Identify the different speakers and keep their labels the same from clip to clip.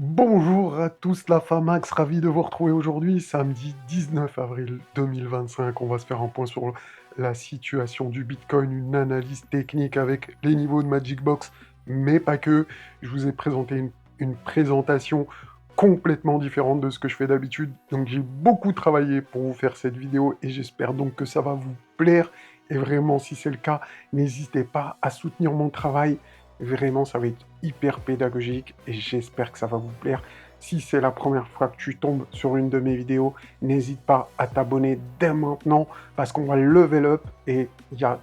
Speaker 1: Bonjour à tous la Famax, ravi de vous retrouver aujourd'hui, samedi 19 avril 2025. On va se faire un point sur la situation du Bitcoin, une analyse technique avec les niveaux de Magic Box, mais pas que. Je vous ai présenté une présentation complètement différente de ce que je fais d'habitude. Donc j'ai beaucoup travaillé pour vous faire cette vidéo et j'espère donc que ça va vous plaire. Et vraiment, si c'est le cas, n'hésitez pas à soutenir mon travail. Vraiment, ça va être hyper pédagogique et j'espère que ça va vous plaire. Si c'est la première fois que tu tombes sur une de mes vidéos, n'hésite pas à t'abonner dès maintenant parce qu'on va level up et il y a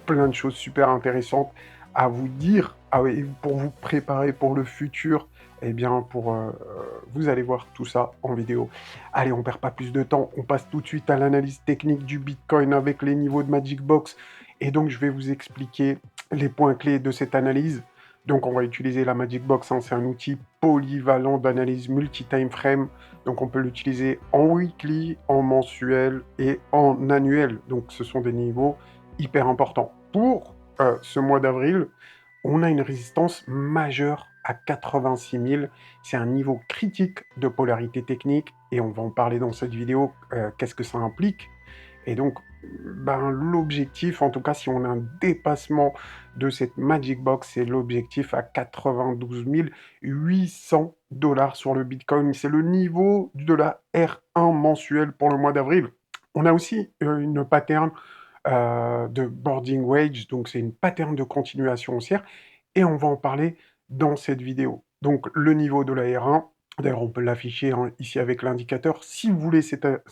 Speaker 1: plein de choses super intéressantes à vous dire. Ah oui, pour vous préparer pour le futur, eh bien, vous allez voir tout ça en vidéo. Allez, on perd pas plus de temps, on passe tout de suite à l'analyse technique du Bitcoin avec les niveaux de Magic Box. Et donc, je vais vous expliquer les points clés de cette analyse. Donc, on va utiliser la Magic Box, hein, c'est un outil polyvalent d'analyse multi-time frame. Donc, on peut l'utiliser en weekly, en mensuel et en annuel. Donc, ce sont des niveaux hyper importants. Pour ce mois d'avril, on a une résistance majeure à 86 000. C'est un niveau critique de polarité technique et on va en parler dans cette vidéo. Qu'est-ce que ça implique? Et donc, l'objectif, en tout cas, si on a un dépassement de cette Magic Box, c'est l'objectif à 92 800 $ sur le Bitcoin. C'est le niveau de la R1 mensuelle pour le mois d'avril. On a aussi une pattern de boarding wage, donc c'est une pattern de continuation haussière, et on va en parler dans cette vidéo. Donc le niveau de la R1, d'ailleurs on peut l'afficher hein, ici avec l'indicateur. Si vous voulez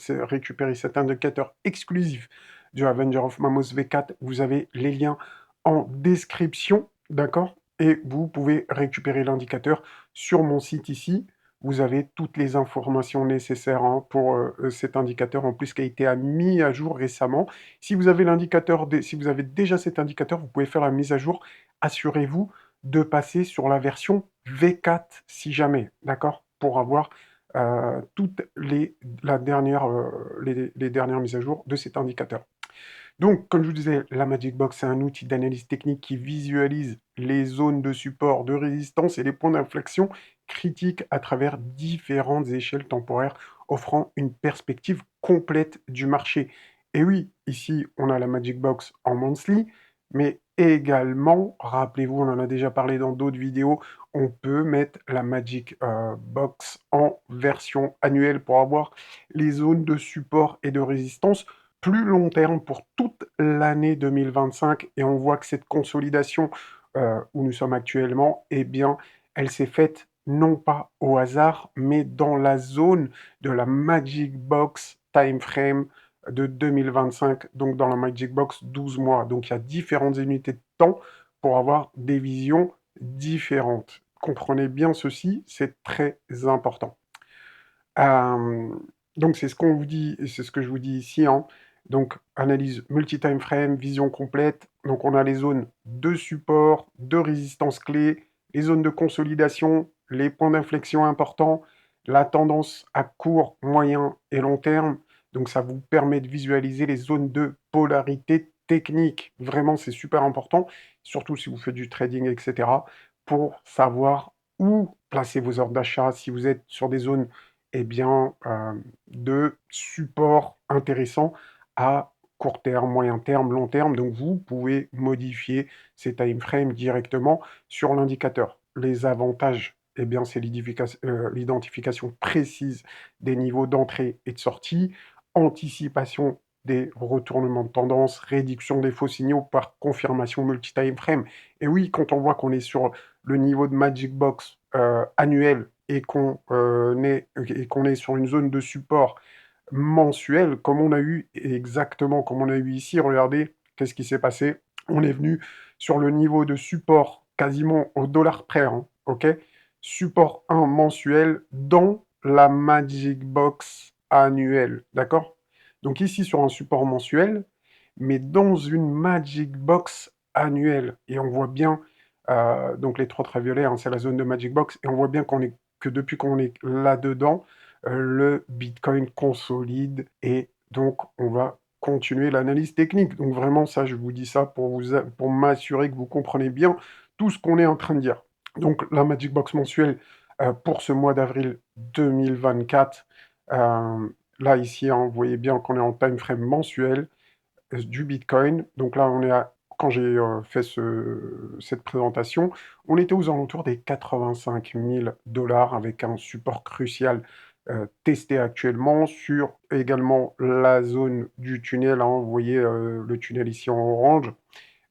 Speaker 1: récupérer cet indicateur exclusif du Avenger of Mammoth V4, vous avez les liens en description, d'accord? Et vous pouvez récupérer l'indicateur sur mon site ici. Vous avez toutes les informations nécessaires hein, pour cet indicateur, en plus qui a été mis à jour récemment. Si vous avez si vous avez déjà cet indicateur, vous pouvez faire la mise à jour. Assurez-vous de passer sur la version V4 si jamais, d'accord? Pour avoir toutes les dernières mises à jour de cet indicateur. Donc, comme je vous disais, la Magic Box, c'est un outil d'analyse technique qui visualise les zones de support, de résistance et les points d'inflexion critiques à travers différentes échelles temporaires, offrant une perspective complète du marché. Et oui, ici, on a la Magic Box en monthly, mais également, rappelez-vous, on en a déjà parlé dans d'autres vidéos, on peut mettre la Magic Box en version annuelle pour avoir les zones de support et de résistance plus long terme pour toute l'année 2025 et on voit que cette consolidation où nous sommes actuellement, eh bien, elle s'est faite non pas au hasard, mais dans la zone de la Magic Box time frame de 2025, donc dans la Magic Box 12 mois. Donc il y a différentes unités de temps pour avoir des visions différentes. Comprenez bien ceci, c'est très important. Euh, donc c'est ce qu'on vous dit, et c'est ce que je vous dis ici, hein. Donc analyse multi-time frame, vision complète. Donc on a les zones de support, de résistance clé, les zones de consolidation, les points d'inflexion importants, la tendance à court, moyen et long terme. Donc ça vous permet de visualiser les zones de polarité technique. Vraiment, c'est super important, surtout si vous faites du trading, etc., pour savoir où placer vos ordres d'achat, si vous êtes sur des zones eh bien, de support intéressant à court terme, moyen terme, long terme. Donc, vous pouvez modifier ces time frames directement sur l'indicateur. Les avantages, eh bien, c'est l'identification précise des niveaux d'entrée et de sortie, anticipation des retournements de tendance, réduction des faux signaux par confirmation multi-time frame. Et oui, quand on voit qu'on est sur le niveau de Magic Box annuel et qu'on est sur une zone de support mensuel, comme on a eu exactement comme on a eu ici, regardez, qu'est-ce qui s'est passé? On est venu sur le niveau de support quasiment au dollar près, hein, ok? Support 1 mensuel dans la Magic Box annuelle, d'accord? Donc ici sur un support mensuel, mais dans une Magic Box annuelle. Et on voit bien, donc les trois traits violets, hein, c'est la zone de Magic Box, et on voit bien que depuis qu'on est là-dedans, le Bitcoin consolide, et donc on va continuer l'analyse technique. Donc vraiment, ça, je vous dis ça pour m'assurer que vous comprenez bien tout ce qu'on est en train de dire. Donc la Magic Box mensuelle, pour ce mois d'avril 2024. Là, ici, hein, vous voyez bien qu'on est en time frame mensuel du Bitcoin. Donc là, quand j'ai fait cette présentation, on était aux alentours des 85 000 dollars avec un support crucial testé actuellement sur également la zone du tunnel, hein. Vous voyez le tunnel ici en orange.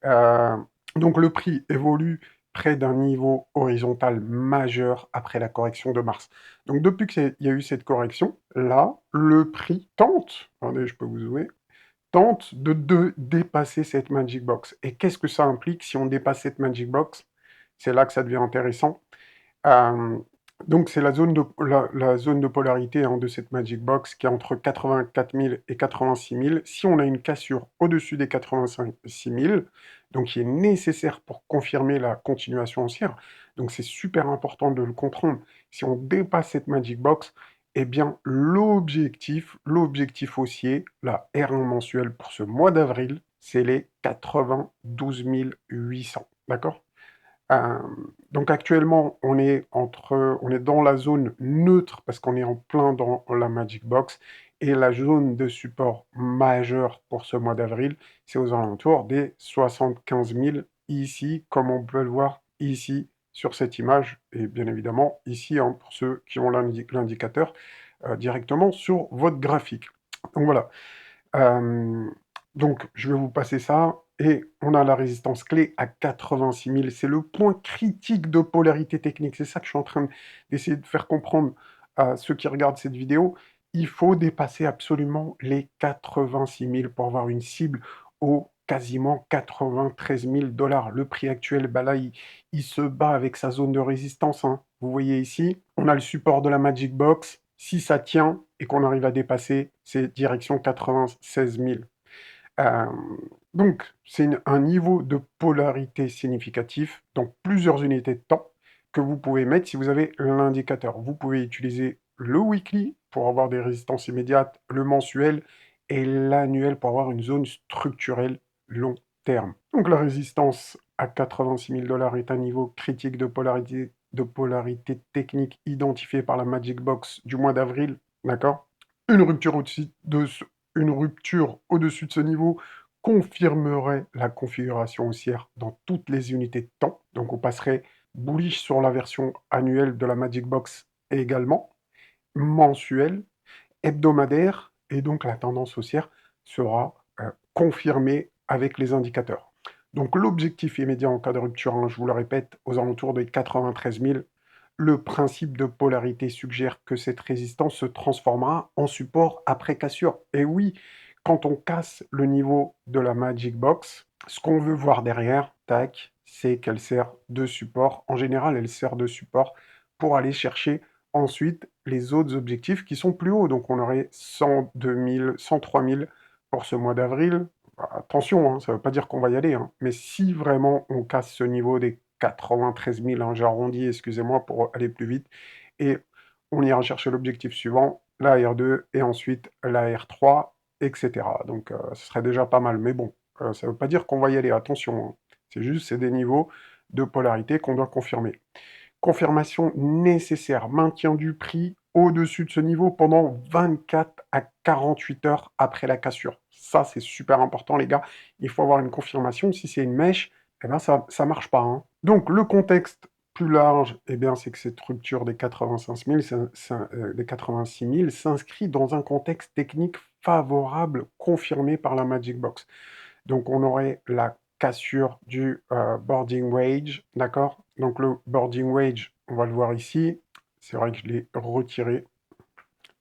Speaker 1: Euh, donc le prix évolue près d'un niveau horizontal majeur après la correction de mars. Donc depuis qu'il y a eu cette correction, là, le prix tente, attendez, je peux vous jouer, tente de dépasser cette Magic Box. Et qu'est-ce que ça implique si on dépasse cette Magic Box? C'est là que ça devient intéressant. Euh, donc c'est la zone de polarité, hein, de cette Magic Box qui est entre 84 000 et 86 000. Si on a une cassure au-dessus des 86 000, donc qui est nécessaire pour confirmer la continuation haussière, donc c'est super important de le comprendre. Si on dépasse cette Magic Box, eh bien l'objectif haussier, la R1 mensuelle pour ce mois d'avril, c'est les 92 800. D'accord? euh, donc actuellement, on est dans la zone neutre parce qu'on est en plein dans la Magic Box et la zone de support majeure pour ce mois d'avril, c'est aux alentours des 75 000 ici, comme on peut le voir ici sur cette image et bien évidemment ici, hein, pour ceux qui ont l'indicateur directement sur votre graphique. Donc voilà. Euh, donc, je vais vous passer ça. Et on a la résistance clé à 86 000. C'est le point critique de polarité technique. C'est ça que je suis en train d'essayer de faire comprendre à ceux qui regardent cette vidéo. Il faut dépasser absolument les 86 000 pour avoir une cible au quasiment 93 000 dollars. Le prix actuel, bah là, il se bat avec sa zone de résistance, hein. Vous voyez ici, on a le support de la Magic Box. Si ça tient et qu'on arrive à dépasser, c'est direction 96 000. Euh, donc, c'est un niveau de polarité significatif dans plusieurs unités de temps que vous pouvez mettre si vous avez l'indicateur. Vous pouvez utiliser le weekly pour avoir des résistances immédiates, le mensuel et l'annuel pour avoir une zone structurelle long terme. Donc la résistance à 86 000 dollars est un niveau critique de polarité technique identifié par la Magic Box du mois d'avril. D'accord? Une rupture au-dessus de une rupture au-dessus de ce niveau confirmerait la configuration haussière dans toutes les unités de temps. Donc on passerait bullish sur la version annuelle de la Magic Box et également mensuelle, hebdomadaire, et donc la tendance haussière sera confirmée avec les indicateurs. Donc l'objectif immédiat en cas de rupture, hein, je vous le répète, aux alentours des 93 000, le principe de polarité suggère que cette résistance se transformera en support après cassure. Et oui, quand on casse le niveau de la Magic Box, ce qu'on veut voir derrière, tac, c'est qu'elle sert de support. En général, elle sert de support pour aller chercher ensuite les autres objectifs qui sont plus hauts. Donc on aurait 102 000, 103 000 pour ce mois d'avril. Attention, hein, ça ne veut pas dire qu'on va y aller, hein. Mais si vraiment on casse ce niveau des 93 000, hein, j'arrondis, excusez-moi, pour aller plus vite, et on ira chercher l'objectif suivant, la R2, et ensuite la R3, etc. Donc ce serait déjà pas mal. Mais bon, ça ne veut pas dire qu'on va y aller, attention, hein. C'est juste, c'est des niveaux de polarité qu'on doit confirmer. Confirmation nécessaire, maintien du prix au-dessus de ce niveau pendant 24 à 48 heures après la cassure. Ça, c'est super important, les gars. Il faut avoir une confirmation. Si c'est une mèche, eh ben ça marche pas, hein. Donc, le contexte plus large, eh bien, c'est que cette rupture des 85 000, des 86 000 s'inscrit dans un contexte technique favorable confirmé par la Magic Box. Donc on aurait la cassure du boarding wage, d'accord? Donc le boarding wage, on va le voir ici. C'est vrai que je l'ai retiré.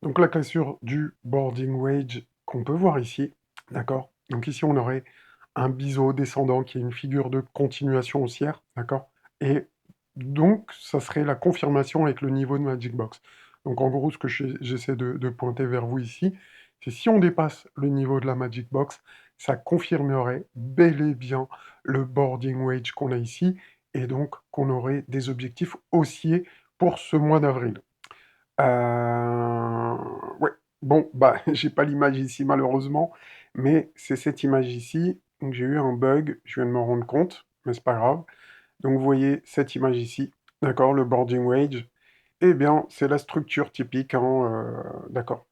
Speaker 1: Donc la cassure du boarding wage qu'on peut voir ici, d'accord? Donc ici on aurait un biseau descendant qui est une figure de continuation haussière, d'accord? Et donc ça serait la confirmation avec le niveau de Magic Box. Donc en gros ce que j'essaie de pointer vers vous ici, c'est si on dépasse le niveau de la Magic Box, ça confirmerait bel et bien le boarding wage qu'on a ici, et donc qu'on aurait des objectifs haussiers pour ce mois d'avril. Ouais, bon, bah, j'ai pas l'image ici malheureusement, mais c'est cette image ici. Donc j'ai eu un bug, je viens de me rendre compte, mais c'est pas grave. Donc vous voyez cette image ici, d'accord, le boarding wage. Eh bien, c'est la structure typique, hein, d'accord.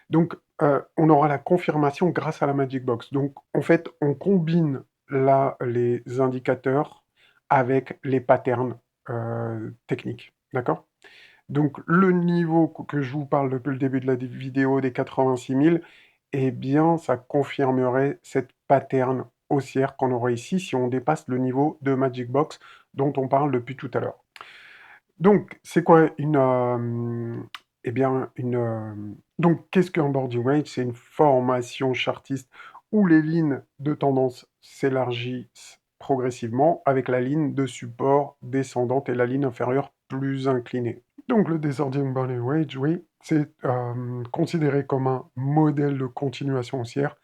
Speaker 1: Donc, on aura la confirmation grâce à la Magic Box. Donc, en fait, on combine là les indicateurs avec les patterns techniques, d'accord? Donc, le niveau que je vous parle depuis le début de la vidéo des 86 000, eh bien, ça confirmerait cette pattern haussière qu'on aurait ici si on dépasse le niveau de Magic Box dont on parle depuis tout à l'heure. Donc, c'est quoi une... eh bien, une... donc, qu'est-ce qu'un boarding range? C'est une formation chartiste où les lignes de tendance s'élargissent progressivement avec la ligne de support descendante et la ligne inférieure plus inclinée. Donc, le descending boarding range, oui, c'est considéré comme un modèle de continuation haussière,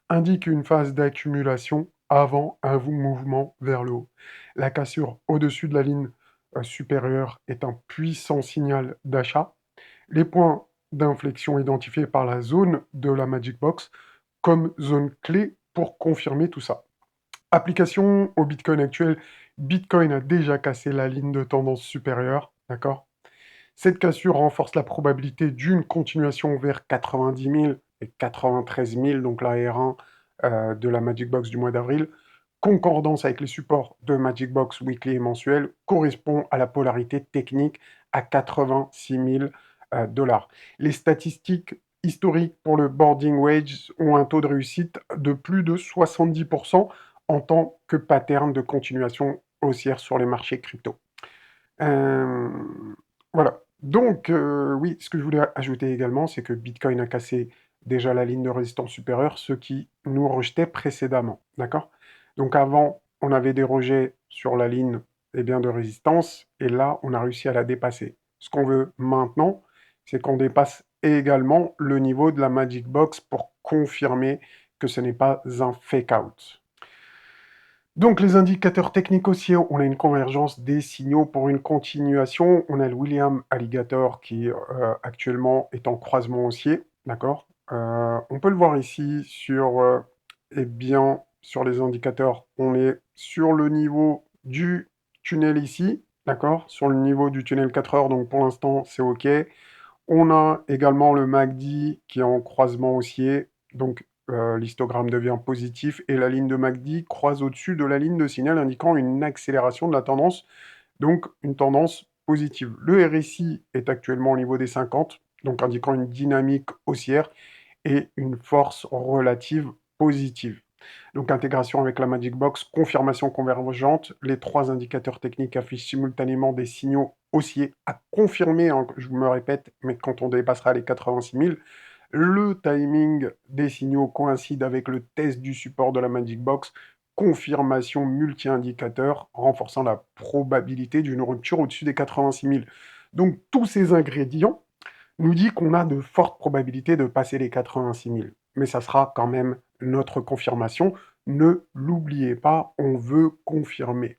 Speaker 1: indique une phase d'accumulation avant un mouvement vers le haut. La cassure au-dessus de la ligne supérieure est un puissant signal d'achat. Les points d'inflexion identifiés par la zone de la Magic Box comme zone clé pour confirmer tout ça. Application au Bitcoin actuel, Bitcoin a déjà cassé la ligne de tendance supérieure, d'accord? Cette cassure renforce la probabilité d'une continuation vers 90 000 et 93 000, donc la R1 de la Magic Box du mois d'avril. Concordance avec les supports de Magic Box weekly et mensuel correspond à la polarité technique à 86 000 dollars. Les statistiques historiques pour le boarding wage ont un taux de réussite de plus de 70% en tant que pattern de continuation haussière sur les marchés crypto. Euh, voilà. Donc, oui, ce que je voulais ajouter également, c'est que Bitcoin a cassé déjà la ligne de résistance supérieure, ce qui nous rejetait précédemment. D'accord? Donc, avant, on avait des rejets sur la ligne de résistance, et là, on a réussi à la dépasser. Ce qu'on veut maintenant, c'est qu'on dépasse également le niveau de la Magic Box pour confirmer que ce n'est pas un fake-out. Donc les indicateurs techniques aussi, on a une convergence des signaux pour une continuation. On a le William Alligator qui actuellement est en croisement haussier, d'accord? On peut le voir ici sur, eh bien, sur les indicateurs. On est sur le niveau du tunnel ici, d'accord? Sur le niveau du tunnel 4 heures, donc pour l'instant c'est OK. On a également le MACD qui est en croisement haussier, donc l'histogramme devient positif et la ligne de MACD croise au-dessus de la ligne de signal indiquant une accélération de la tendance, donc une tendance positive. Le RSI est actuellement au niveau des 50, donc indiquant une dynamique haussière et une force relative positive. Donc intégration avec la Magic Box, confirmation convergente, les trois indicateurs techniques affichent simultanément des signaux haussiers à confirmer, hein, je me répète, mais quand on dépassera les 86 000, le timing des signaux coïncide avec le test du support de la Magic Box, confirmation multi-indicateur, renforçant la probabilité d'une rupture au-dessus des 86 000. Donc tous ces ingrédients nous disent qu'on a de fortes probabilités de passer les 86 000. Mais ça sera quand même notre confirmation. Ne l'oubliez pas, on veut confirmer.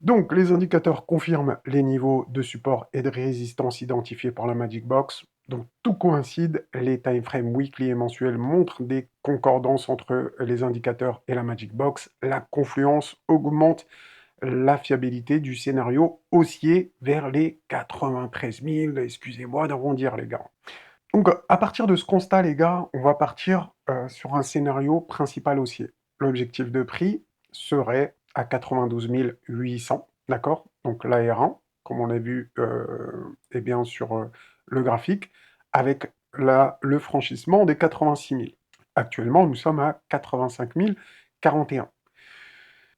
Speaker 1: Donc, les indicateurs confirment les niveaux de support et de résistance identifiés par la Magic Box. Donc, tout coïncide. Les timeframes weekly et mensuels montrent des concordances entre les indicateurs et la Magic Box. La confluence augmente la fiabilité du scénario haussier vers les 93 000. Excusez-moi d'arrondir, les gars. Donc, à partir de ce constat, les gars, on va partir sur un scénario principal haussier. L'objectif de prix serait à 92 800, d'accord? Donc l'AR1, comme on a vu eh bien, sur le graphique, avec le franchissement des 86 000. Actuellement, nous sommes à 85 041.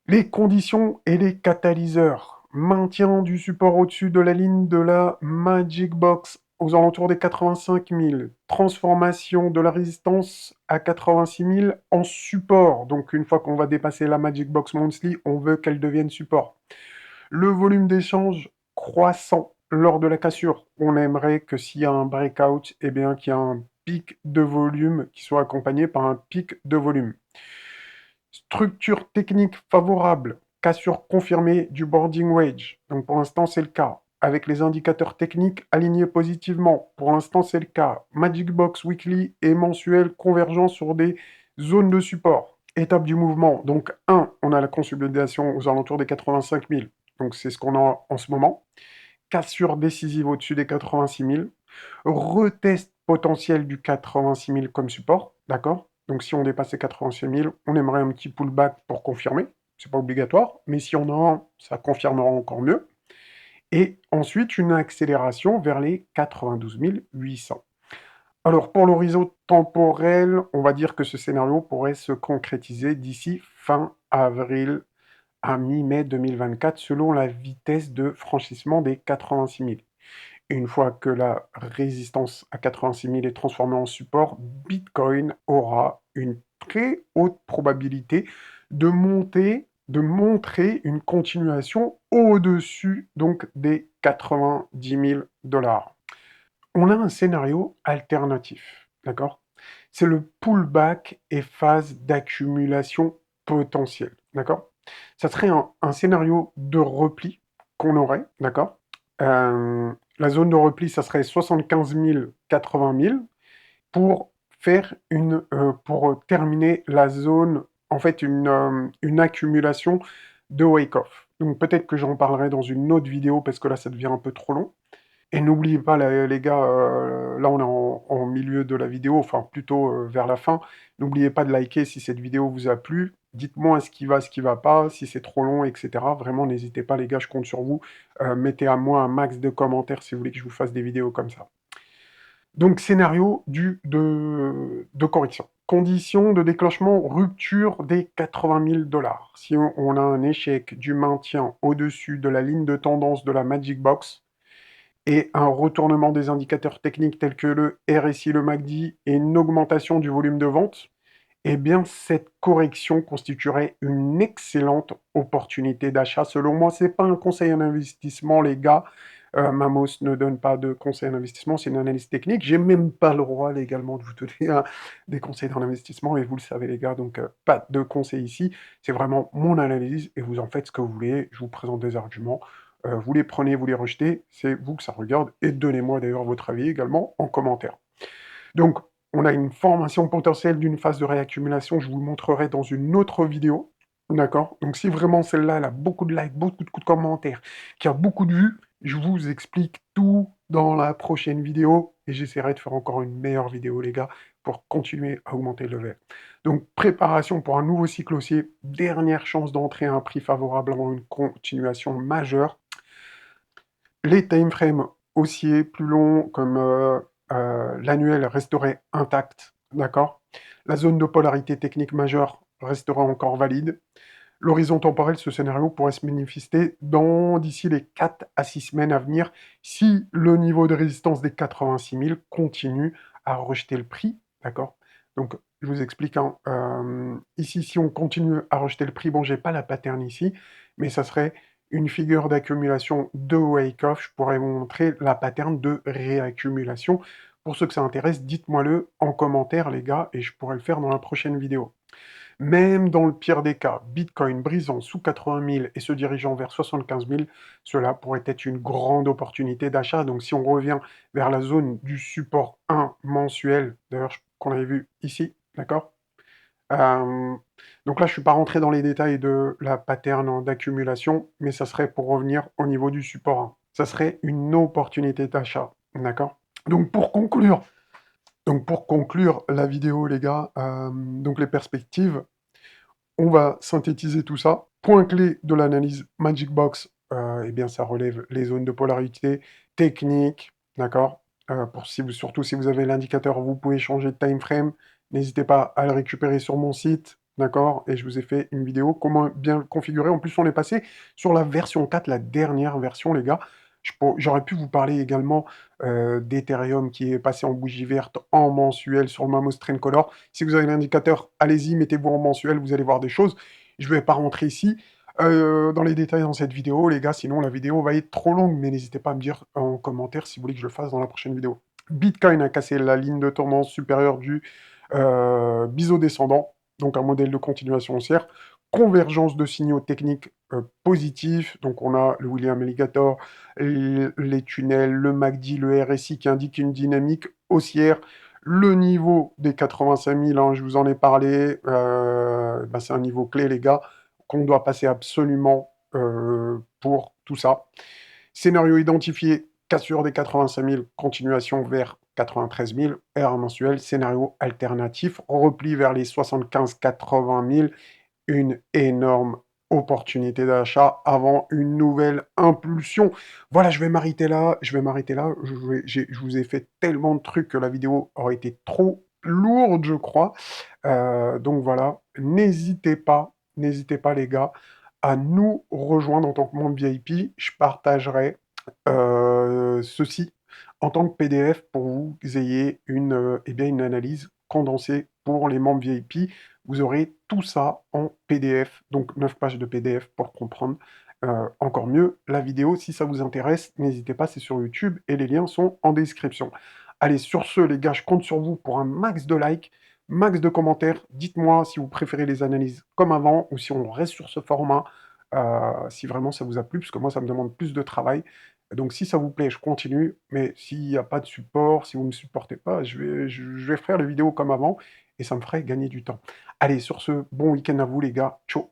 Speaker 1: Les conditions et les catalyseurs. Maintien du support au-dessus de la ligne de la Magic Box aux alentours des 85 000. Transformation de la résistance à 86 000 en support. Donc une fois qu'on va dépasser la Magic Box Monthly, on veut qu'elle devienne support. Le volume d'échange croissant lors de la cassure. On aimerait que s'il y a un breakout, eh bien qu'il y a un pic de volume qui soit accompagné par un pic de volume. Structure technique favorable, cassure confirmée du boarding wage. Donc pour l'instant, c'est le cas. Avec les indicateurs techniques alignés positivement. Pour l'instant, c'est le cas. Magic Box weekly et mensuel convergent sur des zones de support. Étape du mouvement. Donc 1, on a la consolidation aux alentours des 85 000. Donc c'est ce qu'on a en ce moment. cassure décisive au-dessus des 86 000, retest potentiel du 86 000 comme support, d'accord? Donc si on dépasse les 86 000, on aimerait un petit pullback pour confirmer, c'est pas obligatoire, mais si on en a un, ça confirmera encore mieux. Et ensuite, une accélération vers les 92 800. Alors, pour l'horizon temporel, on va dire que ce scénario pourrait se concrétiser d'ici fin avril à mi-mai 2024, selon la vitesse de franchissement des 86 000. Une fois que la résistance à 86 000 est transformée en support, Bitcoin aura une très haute probabilité de monter, de montrer une continuation au-dessus donc des 90 000 dollars. On a un scénario alternatif, d'accord? C'est le pullback et phase d'accumulation potentielle, d'accord? Ça serait un scénario de repli qu'on aurait, d'accord? La zone de repli, ça serait 75 000, 80 000 pour faire pour terminer la zone, en fait, une accumulation de wake-off. Donc peut-être que j'en parlerai dans une autre vidéo parce que là, ça devient un peu trop long. Et n'oubliez pas, les gars, là on est en milieu de la vidéo, enfin plutôt vers la fin. N'oubliez pas de liker si cette vidéo vous a plu. Dites-moi ce qui va pas, si c'est trop long, etc. Vraiment, n'hésitez pas, les gars, je compte sur vous. Mettez à moi un max de commentaires si vous voulez que je vous fasse des vidéos comme ça. Donc, scénario de correction. Conditions de déclenchement, rupture des 80 000 dollars. Si on a un échec du maintien au-dessus de la ligne de tendance de la Magic Box, et un retournement des indicateurs techniques tels que le RSI, le MACD et une augmentation du volume de vente, eh bien, cette correction constituerait une excellente opportunité d'achat. Selon moi, ce n'est pas un conseil en investissement, les gars. Mamos ne donne pas de conseils en investissement, c'est une analyse technique. J'ai même pas le droit légalement de vous donner des conseils en investissement, et vous le savez, les gars, donc pas de conseils ici. C'est vraiment mon analyse, et vous en faites ce que vous voulez. Je vous présente des arguments. Vous les prenez, vous les rejetez, c'est vous que ça regarde, et donnez-moi d'ailleurs votre avis également en commentaire. Donc, on a une formation potentielle d'une phase de réaccumulation, je vous le montrerai dans une autre vidéo, d'accord? Donc si vraiment celle-là, elle a beaucoup de likes, beaucoup de commentaires, qui a beaucoup de vues, je vous explique tout dans la prochaine vidéo, et j'essaierai de faire encore une meilleure vidéo, les gars, pour continuer à augmenter le level. Donc, préparation pour un nouveau cycle haussier, dernière chance d'entrer à un prix favorable avant une continuation majeure. Les timeframes haussiers plus longs, comme l'annuel, resteraient intacts, d'accord? La zone de polarité technique majeure restera encore valide. L'horizon temporel, ce scénario pourrait se manifester d'ici les 4 à 6 semaines à venir si le niveau de résistance des 86 000 continue à rejeter le prix, d'accord? Donc, je vous explique, hein, ici, si on continue à rejeter le prix, bon, j'ai pas la pattern ici, mais ça serait une figure d'accumulation de wake-off. Je pourrais vous montrer la pattern de réaccumulation. Pour ceux que ça intéresse, dites-moi-le en commentaire, les gars, et je pourrais le faire dans la prochaine vidéo. Même dans le pire des cas, Bitcoin brisant sous 80 000 et se dirigeant vers 75 000, cela pourrait être une grande opportunité d'achat. Donc si on revient vers la zone du support 1 mensuel, d'ailleurs qu'on avait vu ici, d'accord? Euh, donc là, je ne suis pas rentré dans les détails de la pattern d'accumulation, mais ça serait pour revenir au niveau du support 1. Ça serait une opportunité d'achat, d'accord? Donc pour conclure la vidéo, les gars, donc les perspectives, on va synthétiser tout ça. Point clé de l'analyse Magic Box, eh bien, ça relève les zones de polarité technique, d'accord? Surtout si vous avez l'indicateur, vous pouvez changer de time frame. N'hésitez pas à le récupérer sur mon site, d'accord? Et je vous ai fait une vidéo comment bien le configurer. En plus, on est passé sur la version 4, la dernière version, les gars. J'aurais pu vous parler également d'Ethereum qui est passé en bougie verte en mensuel sur le Mamos Trend Color. Si vous avez l'indicateur, allez-y, mettez-vous en mensuel, vous allez voir des choses. Je ne vais pas rentrer ici dans les détails dans cette vidéo, les gars, sinon la vidéo va être trop longue, mais n'hésitez pas à me dire en commentaire si vous voulez que je le fasse dans la prochaine vidéo. Bitcoin a cassé la ligne de tendance supérieure du biseau descendant, donc un modèle de continuation haussière. Convergence de signaux techniques positifs, donc on a le William Alligator, les tunnels, le MACD, le RSI qui indiquent une dynamique haussière. Le niveau des 85 000, hein, je vous en ai parlé, bah, c'est un niveau clé, les gars, qu'on doit passer absolument pour tout ça. Scénario identifié, cassure des 85 000, continuation vers 93 000, erreur mensuelle, scénario alternatif, repli vers les 75-80 000, une énorme opportunité d'achat avant une nouvelle impulsion. Voilà, je vais m'arrêter là, je vais m'arrêter là. Je vous ai fait tellement de trucs que la vidéo aurait été trop lourde, je crois. Donc voilà, n'hésitez pas les gars, à nous rejoindre en tant que membre VIP. Je partagerai ceci en tant que PDF pour que vous ayez eh bien, une analyse condensée pour les membres VIP. Vous aurez tout ça en PDF, donc 9 pages de PDF pour comprendre encore mieux la vidéo. Si ça vous intéresse, n'hésitez pas, c'est sur YouTube et les liens sont en description. Allez, sur ce, les gars, je compte sur vous pour un max de likes, max de commentaires. Dites-moi si vous préférez les analyses comme avant ou si on reste sur ce format, si vraiment ça vous a plu, parce que moi, ça me demande plus de travail. Donc, si ça vous plaît, je continue. Mais s'il n'y a pas de support, si vous ne me supportez pas, je vais faire les vidéos comme avant et ça me ferait gagner du temps. Allez, sur ce, bon week-end à vous, les gars. Ciao!